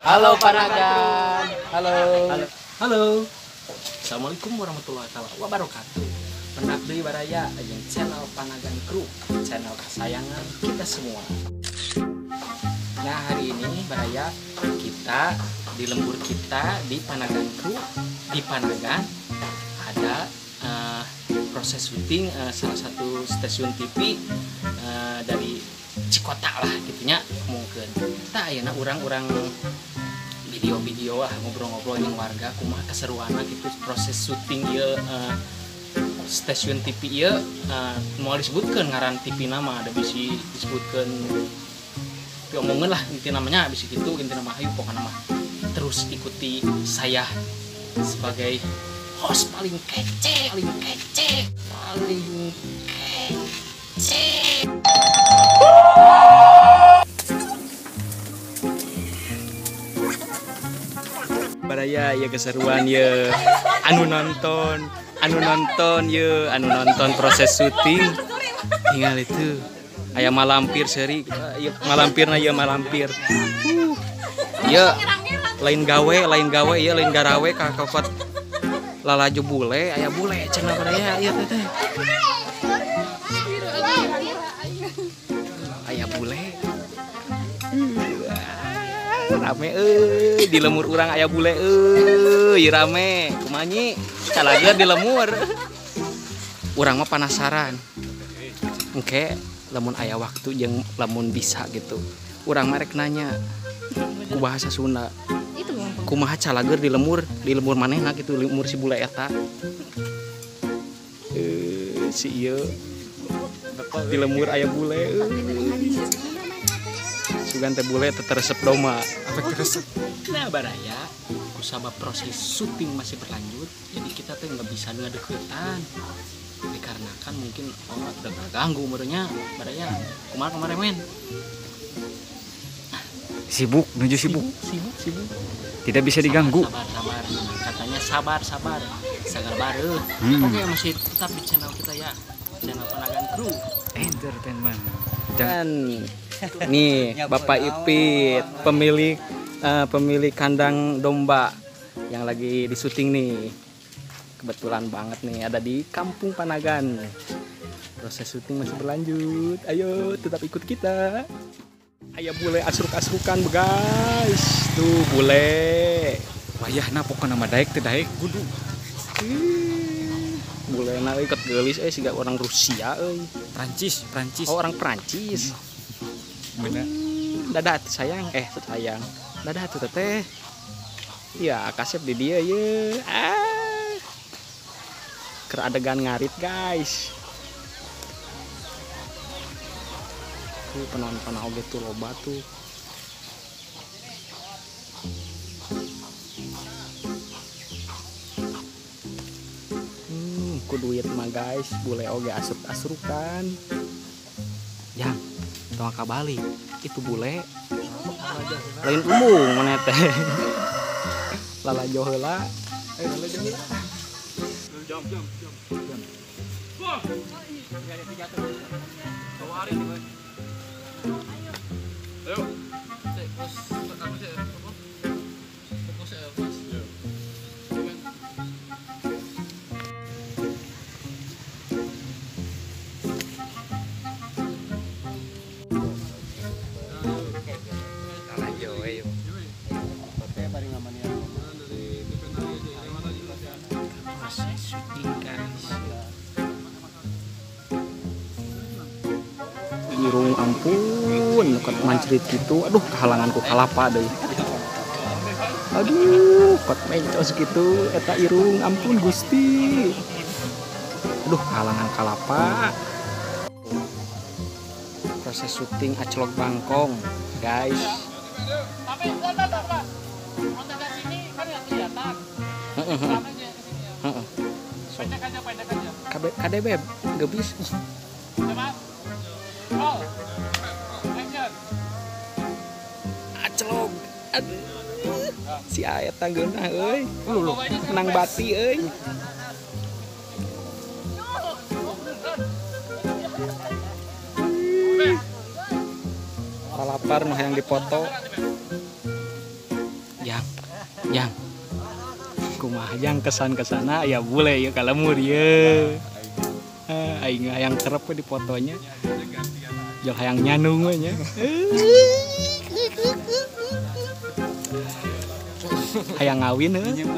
Halo Panagan. Halo. Halo. Halo. Assalamualaikum warahmatullahi wabarakatuh. Pendak deui baraya jeung channel Panagan Crew, channel kesayangan kita semua. Nah, hari ini baraya kita di lembur kita di Panagan Crew di Panagan ada proses syuting salah satu stasiun TV dari Cikota lah gitunya mungkin. Tah ayeuna urang-urang video-video ngobrol-ngobrol jeung warga kumaha keseruanna gitu proses syuting ieu stasiun TV ieu moal disebutkeun ngaran TV nama ada bisi disebutkeun diomongeun lah inti namanya bisi kitu inti nama hayu pokokna mah terus ikuti saya sebagai host paling kece baraya ya keseruan ya anu nonton proses syuting tinggal itu aya malampir seri malampirna ya malampir ya lain gawe ya lain garawe ka kokot lalaju bule aya bule cenah baraya ieu teh aya bule rame di lemur urang aya bule rame kumanyi calager di lemur urang mah penasaran engke lamun aya waktu jeung lamun bisa gitu urang mah rek nanya ku bahasa Sunda kumaha calager di lemur manehna gitu lemur si bule eta si ieu di lemur aya bule sugan teh bule teh resep doma efek resep. Nah baraya kusabab proses syuting masih berlanjut jadi kita teh nggak bisa ngedeketan dikarenakan mungkin udah ganggu umurnya baraya kemarin men Sibuk tidak bisa diganggu. Sabar katanya sabar sagar baru. Oke masih tetap di channel kita ya, channel Panagan Crew Entertainment. Dan nih Bapak Ipit pemilik kandang domba yang lagi di syuting nih kebetulan banget nih ada di Kampung Panagan. Proses syuting masih berlanjut, ayo tetap ikut kita. Aya bule asruk-asrukan guys. Tuh bule. Wayahna pokona mah daek teh daek kudu. Bulena ikat geulis siga orang Rusia euy. Prancis. Oh, orang Prancis. Bener. Dadah sayang. Sayang. Dadah tuh teteh. Ya, kasep di dia ye. Keur adegan ngarit guys. Penonton oge tuh loba tuh. Ku duit mah guys, bule oge asruk-asrukan. Yang tong kabali itu bule. Lain embung mana teh. Lalajo heula. Lalajo heula. Jam. Wah. Ya 3 tuh. Tawari nih. Ayo. Fokus pertama saya fokus ya, Mas. Ayo. Pakai bareng amane dari DPNI aja. Masih syuting guys. Irung ampun kot mancrit gitu aduh kehalanganku kalapa deh aduh kot mencos gitu eta irung ampun Gusti aduh kehalangan kalapa proses syuting aclok bangkong guys tapi enggak Pak kontak ke sini kan enggak kelihatan pendek aja KDB enggak bisa oh, action. Aclog. Aduh. Si aya tanggeuna euy. Menang bati euy. Lapar mah yang dipoto. Jang, kumaha Jang kesan kesana ya boleh ya kalau mau dia. Aing hayang kerep di fotonya. Jol hayang nyanung we nya. Hayang ngawin heuh.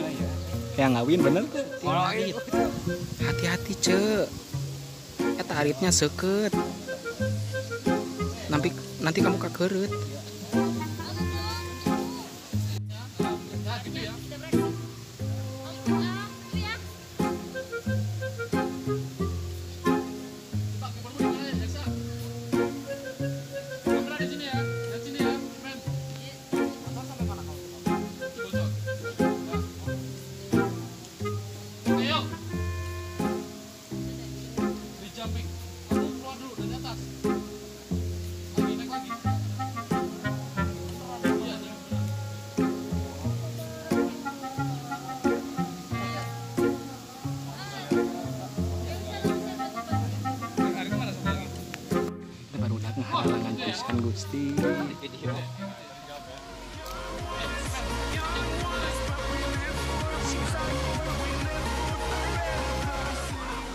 Hayang ngawin bener tuh. Hati-hati ce. Eta aritnya seukeut. Nanti kamu kakereut. Halangan pisan Gusti.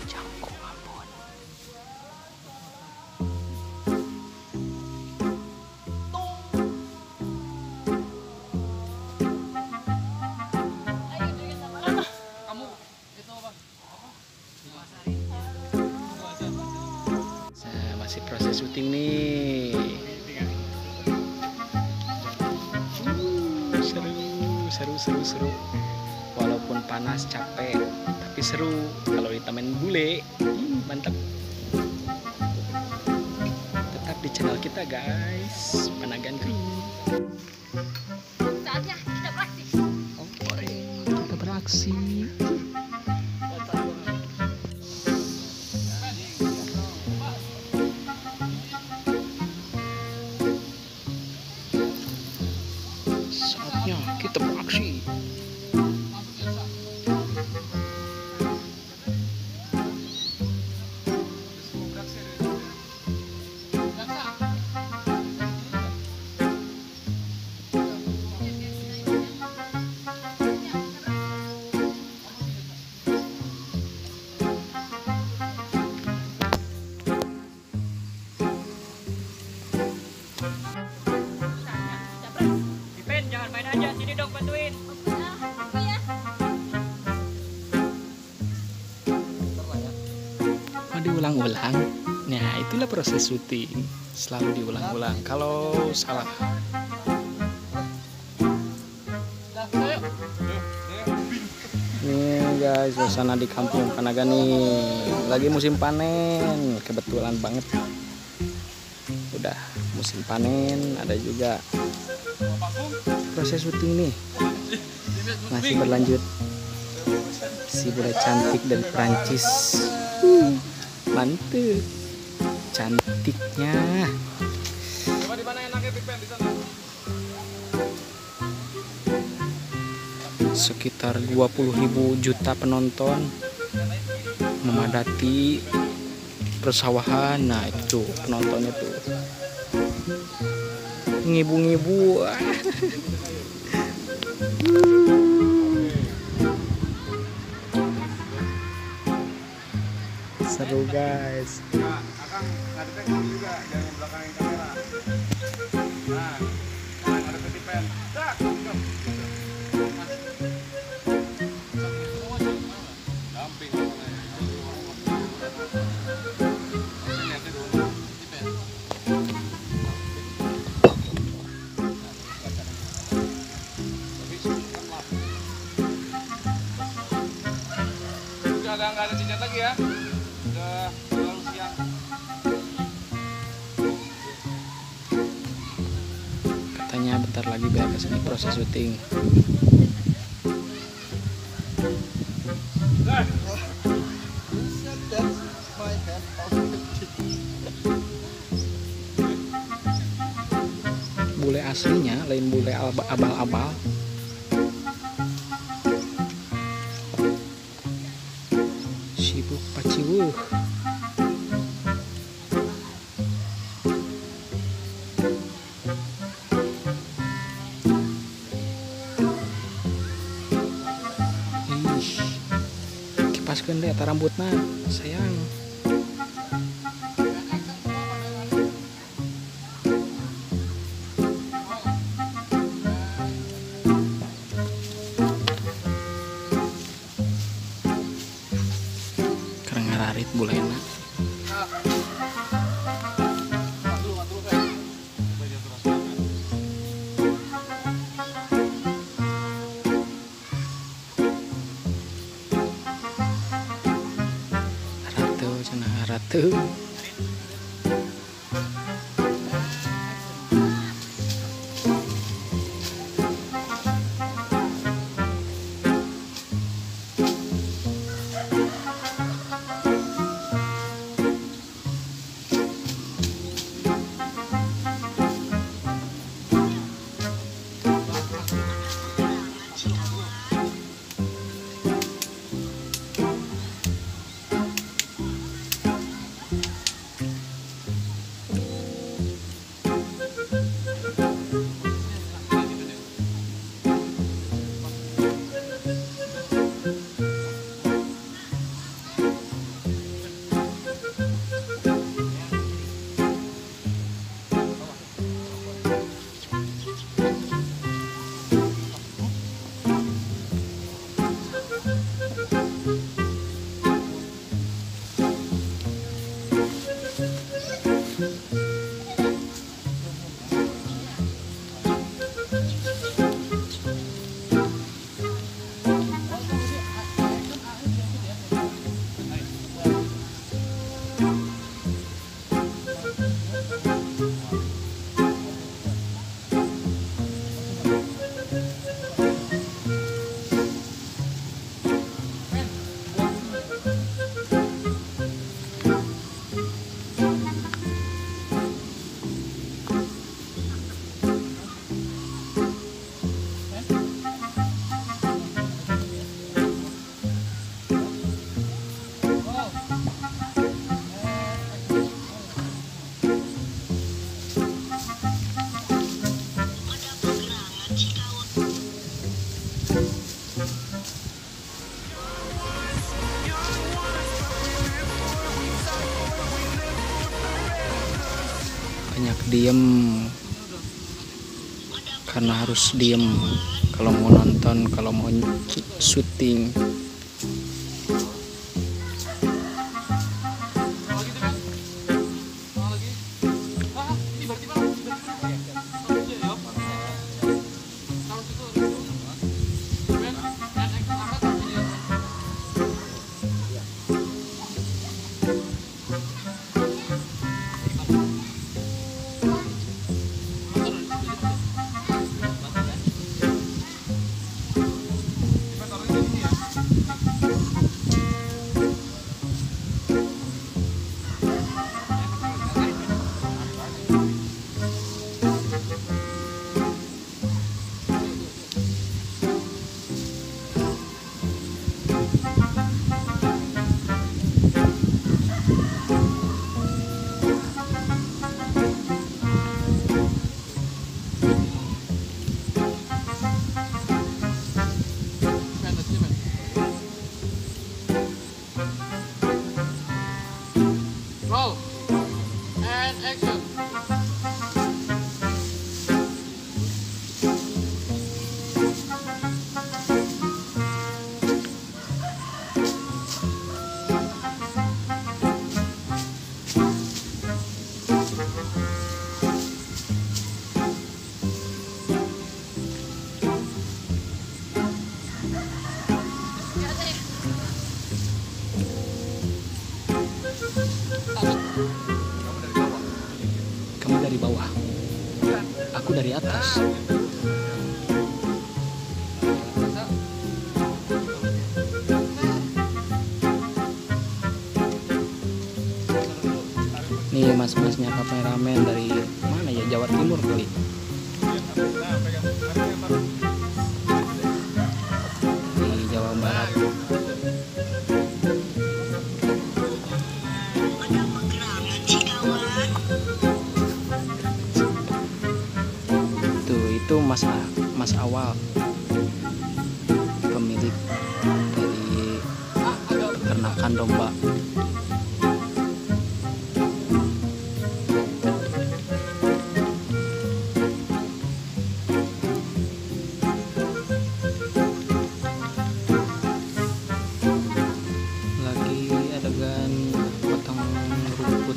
Jangkung ampun. Masih proses syuting nih. Seru. Walaupun panas capek, tapi seru kalau ditemen bule. Mantap. Tetap di channel kita guys, Panagan Crew. Saatnya kita beraksi. Oke, kita beraksi. Saatnya kita beraksi. Jangan main aja, sini dong bantuin. Mau diulang-ulang. Nah, itulah proses syuting. Selalu diulang-ulang. Kalau salah. Nih guys, suasana di kampung Panagan nih. Lagi musim panen. Kebetulan banget. Udah musim panen, ada juga proses syuting nih. Masih berlanjut. Si bule cantik dari Prancis. Mantep. Cantiknya. Sekitar 20.000 juta penonton memadati persawahan. Nah, itu penontonnya tuh. Ngibu-ngibu. Seru guys. Nah, Akang ngadepin juga, jangan belakangin kamera. Nah, ngadepin di pen. Dah, damping. Udah nggak ada cincin lagi ya. Udah terlalu siang. Katanya bentar lagi biar kesini proses syuting. Bule aslinya lain bule abal-abal. Sibuk paciwuh. lepaskeun deh eta rambutna sayang. Karena ngararit bulena. Ratu banyak diem karena harus diem kalau mau nonton, kalau mau syuting. Roll and action. Kamu dari bawah, aku dari atas. Nih mas-masnya kameramen dari mana ya, Jawa Timur kali. Di Jawa Barat. Itu mas awal pemilik dari pakan domba. Lagi adegan potong rumput.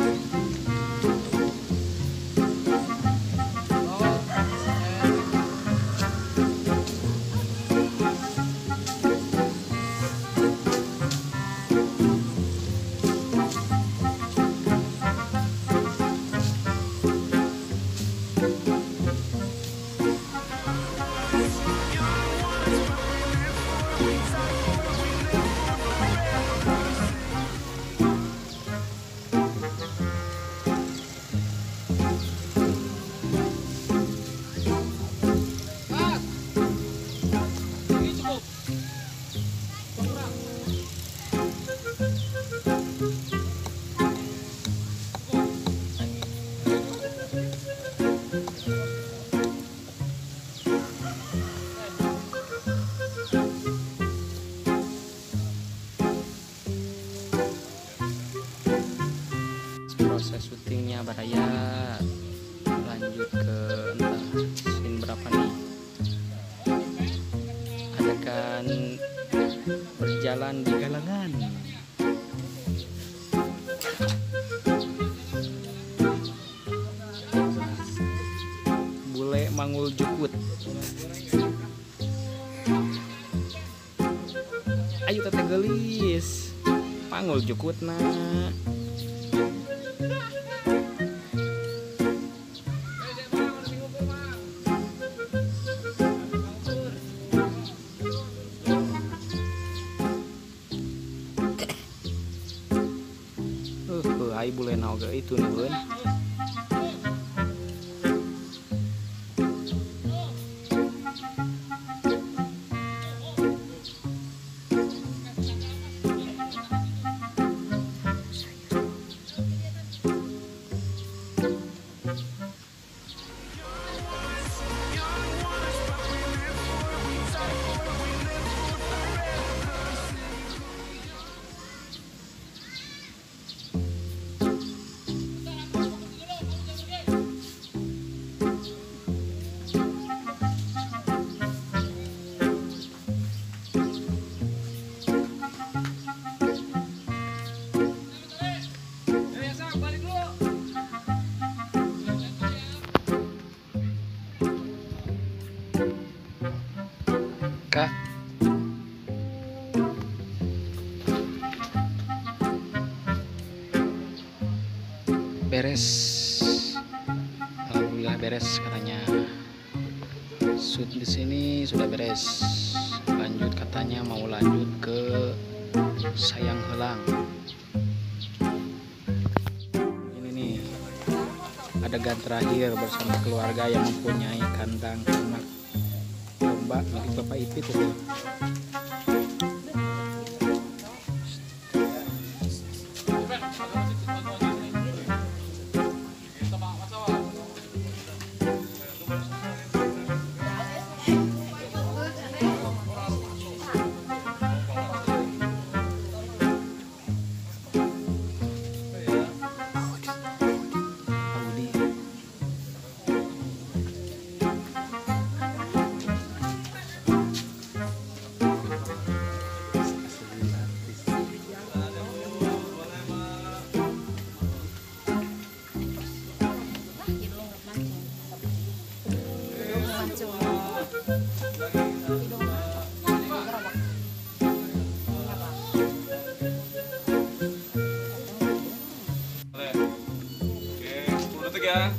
Proses syutingnya Baraya lanjut ke entah scene berapa nih, adegan berjalan di galangan. Bule mangul jukut. Ayo teteh gelis mangul jukut nak. Ai bule naoga itu nuhun. Kak, beres, alhamdulillah beres katanya. Shoot di sini sudah beres. Lanjut katanya mau lanjut ke Sayang Helang. Ini nih adegan terakhir bersama keluarga yang mempunyai kandang ternak domba milik Bapak Ipit itu. Oke, 10 detik ya.